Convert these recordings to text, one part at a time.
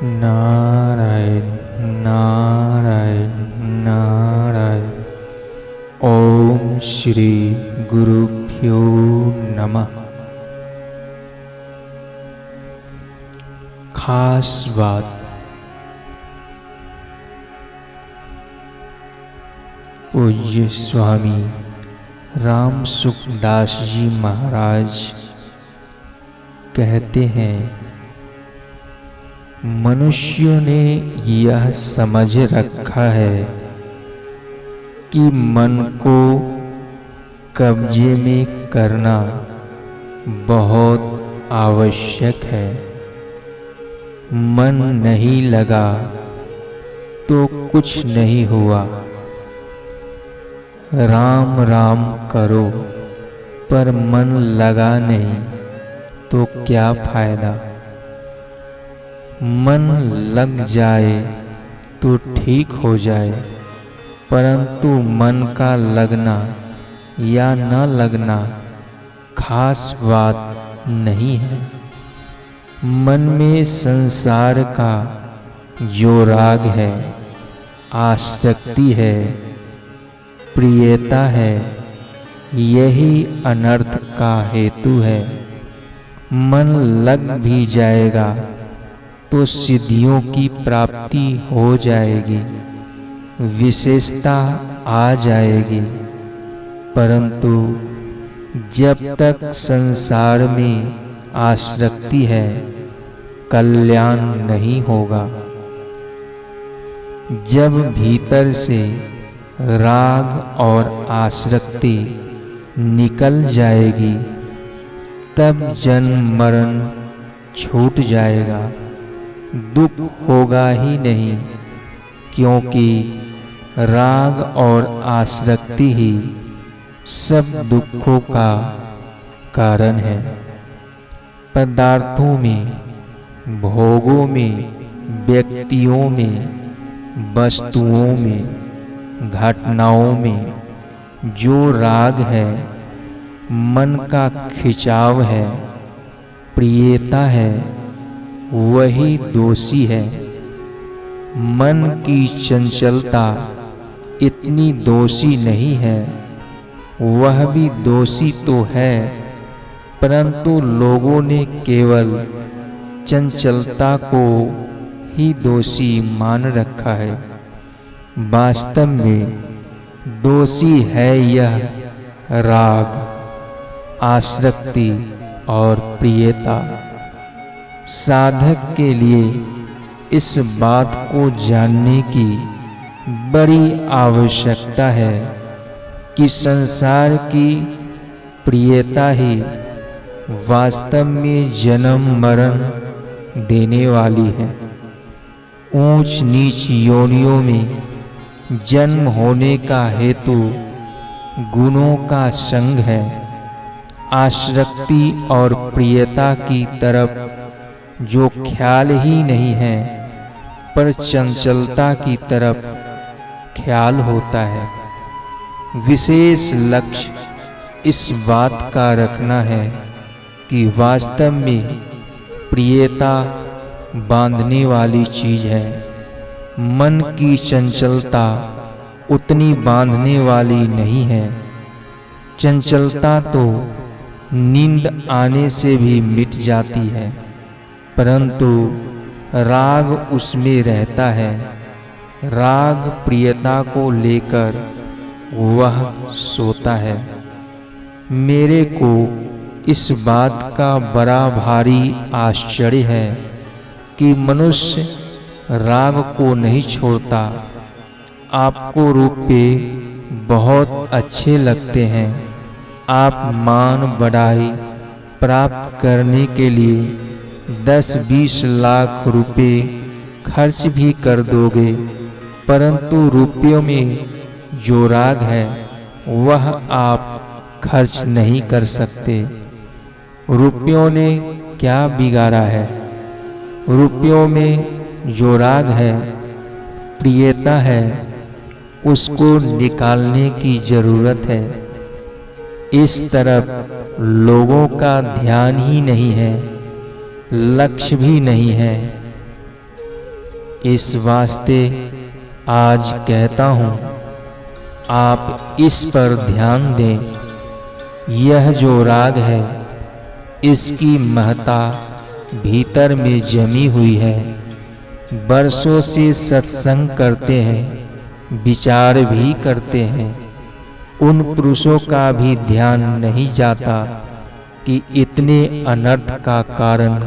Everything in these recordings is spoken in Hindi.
नारायण नारायण नारायण। ओम श्री गुरुभ्यो नमः। खास बात। पूज्य स्वामी राम सुखदास जी महाराज कहते हैं, मनुष्यों ने यह समझ रखा है कि मन को कब्जे में करना बहुत आवश्यक है। मन नहीं लगा तो कुछ नहीं हुआ। राम राम करो पर मन लगा नहीं तो क्या फायदा। मन लग जाए तो ठीक हो जाए, परंतु मन का लगना या न लगना खास बात नहीं है। मन में संसार का जो राग है, आसक्ति है, प्रियता है, यही अनर्थ का हेतु है। मन लग भी जाएगा तो सिद्धियों की प्राप्ति हो जाएगी, विशेषता आ जाएगी, परंतु जब तक संसार में आसक्ति है, कल्याण नहीं होगा। जब भीतर से राग और आसक्ति निकल जाएगी, तब जन्म मरण छूट जाएगा। दुख होगा ही नहीं, क्योंकि राग और आसक्ति ही सब दुखों का कारण है। पदार्थों में, भोगों में, व्यक्तियों में, वस्तुओं में, घटनाओं में जो राग है, मन का खिंचाव है, प्रियता है, वही दोषी है। मन की चंचलता इतनी दोषी नहीं है। वह भी दोषी तो है, परंतु लोगों ने केवल चंचलता को ही दोषी मान रखा है। वास्तव में दोषी है यह राग, आसक्ति और प्रियता। साधक के लिए इस बात को जानने की बड़ी आवश्यकता है कि संसार की प्रियता ही वास्तव में जन्म मरण देने वाली है। ऊंच नीच योनियों में जन्म होने का हेतु गुणों का संग है। आसक्ति और प्रियता की तरफ जो ख्याल ही नहीं है, पर चंचलता की तरफ ख्याल होता है। विशेष लक्ष्य इस बात का रखना है कि वास्तव में प्रियता बांधने वाली चीज है। मन की चंचलता उतनी बांधने वाली नहीं है। चंचलता तो नींद आने से भी मिट जाती है, परंतु राग उसमें रहता है। राग प्रियता को लेकर वह सोता है। मेरे को इस बात का बड़ा भारी आश्चर्य है कि मनुष्य राग को नहीं छोड़ता। आपको रुपये बहुत अच्छे लगते हैं। आप मान बढ़ाई प्राप्त करने के लिए 10-20 लाख रुपए खर्च भी कर दोगे, परंतु रुपयों में जो राग है वह आप खर्च नहीं कर सकते। रुपयों ने क्या बिगाड़ा है? रुपयों में जो राग है, प्रियता है, उसको निकालने की जरूरत है। इस तरफ लोगों का ध्यान ही नहीं है, लक्ष्य भी नहीं है। इस वास्ते आज कहता हूँ, आप इस पर ध्यान दें। यह जो राग है, इसकी महत्ता भीतर में जमी हुई है। बरसों से सत्संग करते हैं, विचार भी करते हैं, उन पुरुषों का भी ध्यान नहीं जाता कि इतने अनर्थ का कारण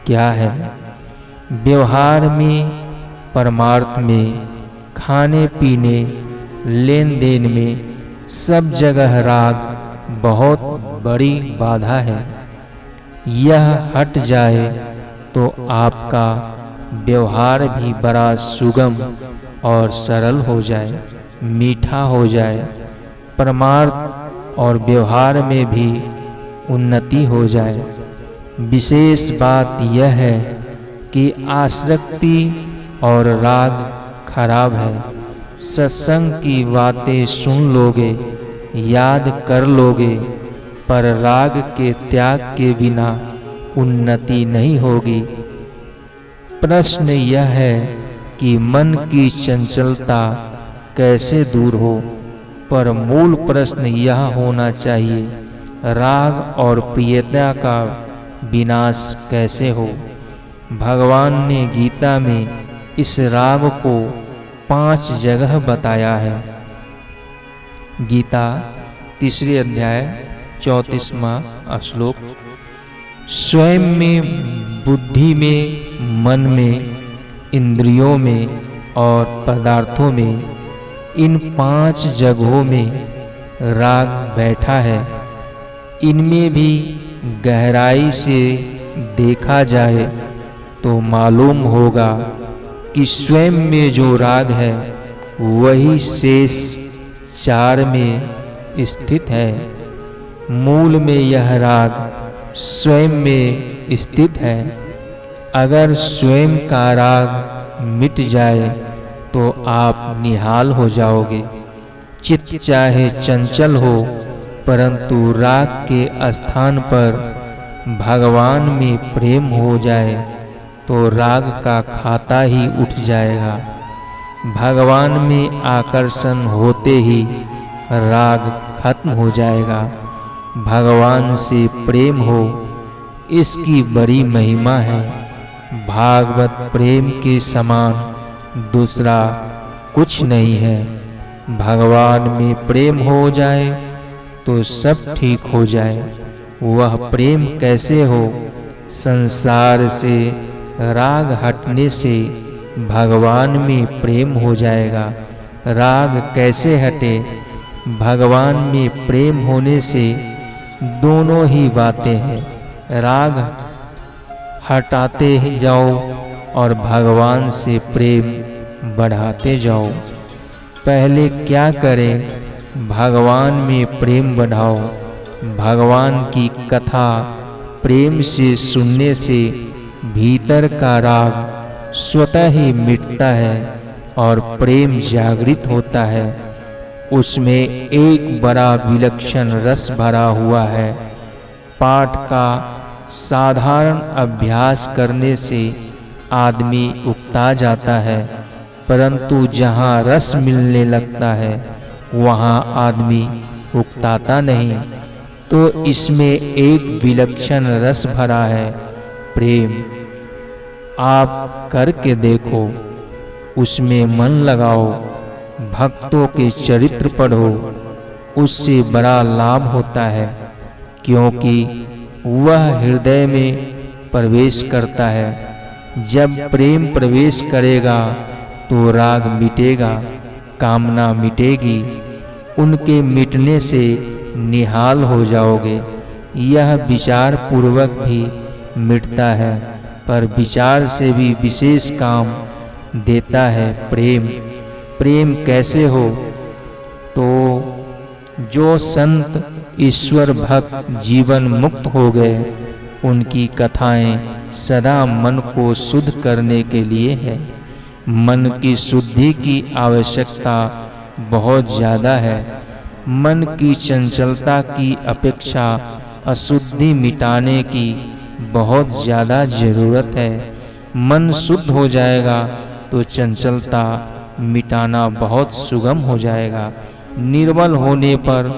क्या है। व्यवहार में, परमार्थ में, खाने पीने, लेन देन में सब जगह राग बहुत बड़ी बाधा है। यह हट जाए तो आपका व्यवहार भी बड़ा सुगम और सरल हो जाए, मीठा हो जाए। परमार्थ और व्यवहार में भी उन्नति हो जाए। विशेष बात यह है कि आसक्ति और राग खराब है। सत्संग की बातें सुन लोगे, याद कर लोगे, पर राग के त्याग के बिना उन्नति नहीं होगी। प्रश्न यह है कि मन की चंचलता कैसे दूर हो, पर मूल प्रश्न यह होना चाहिए, राग और प्रियता का विनाश कैसे हो। भगवान ने गीता में इस राग को 5 जगह बताया है। गीता 3 अध्याय 34वां श्लोक। स्वयं में, बुद्धि में, मन में, इंद्रियों में और पदार्थों में, इन 5 जगहों में राग बैठा है। इनमें भी गहराई से देखा जाए तो मालूम होगा कि स्वयं में जो राग है वही शेष 4 में स्थित है। मूल में यह राग स्वयं में स्थित है। अगर स्वयं का राग मिट जाए तो आप निहाल हो जाओगे। चित्त चाहे चंचल हो, परंतु राग के स्थान पर भगवान में प्रेम हो जाए तो राग का खाता ही उठ जाएगा। भगवान में आकर्षण होते ही राग खत्म हो जाएगा। भगवान से प्रेम हो, इसकी बड़ी महिमा है। भागवत प्रेम के समान दूसरा कुछ नहीं है। भगवान में प्रेम हो जाए तो सब ठीक हो जाए। वह प्रेम कैसे हो? संसार से राग हटने से भगवान में प्रेम हो जाएगा। राग कैसे हटे? भगवान में प्रेम होने से दोनों ही बातें हैं। राग हटाते जाओ और भगवान से प्रेम बढ़ाते जाओ। पहले क्या करें? भगवान में प्रेम बढ़ाओ। भगवान की कथा प्रेम से सुनने से भीतर का राग स्वतः ही मिटता है और प्रेम जागृत होता है। उसमें एक बड़ा विलक्षण रस भरा हुआ है। पाठ का साधारण अभ्यास करने से आदमी उकता जाता है, परंतु जहाँ रस मिलने लगता है वहाँ आदमी उकताता नहीं। तो इसमें एक विलक्षण रस भरा है, प्रेम। आप करके देखो, उसमें मन लगाओ, भक्तों के चरित्र पढ़ो, उससे बड़ा लाभ होता है, क्योंकि वह हृदय में प्रवेश करता है। जब प्रेम प्रवेश करेगा तो राग मिटेगा, कामना मिटेगी। उनके मिटने से निहाल हो जाओगे। यह विचार पूर्वक भी मिटता है, पर विचार से भी विशेष काम देता है प्रेम। प्रेम कैसे हो? तो जो संत ईश्वर भक्त जीवन मुक्त हो गए, उनकी कथाएं सदा मन को शुद्ध करने के लिए है। मन की शुद्धि की आवश्यकता बहुत ज़्यादा है। मन की चंचलता की अपेक्षा अशुद्धि मिटाने की बहुत ज़्यादा ज़रूरत है। मन शुद्ध हो जाएगा तो चंचलता मिटाना बहुत सुगम हो जाएगा। निर्बल होने पर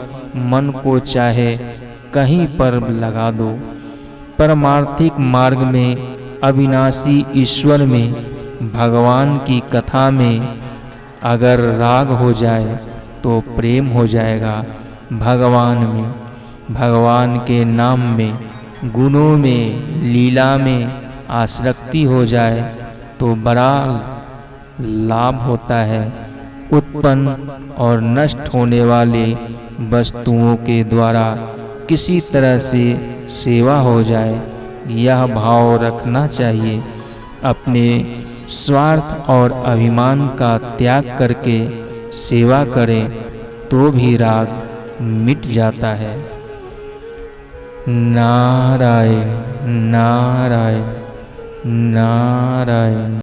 मन को चाहे कहीं पर लगा दो। परमार्थिक मार्ग में, अविनाशी ईश्वर में, भगवान की कथा में अगर राग हो जाए तो प्रेम हो जाएगा। भगवान में, भगवान के नाम में, गुणों में, लीला में आसक्ति हो जाए तो बड़ा लाभ होता है। उत्पन्न और नष्ट होने वाले वस्तुओं के द्वारा किसी तरह से सेवा हो जाए, यह भाव रखना चाहिए। अपने स्वार्थ और अभिमान का त्याग करके सेवा करें तो भी राग मिट जाता है। नारायण नारायण नारायण।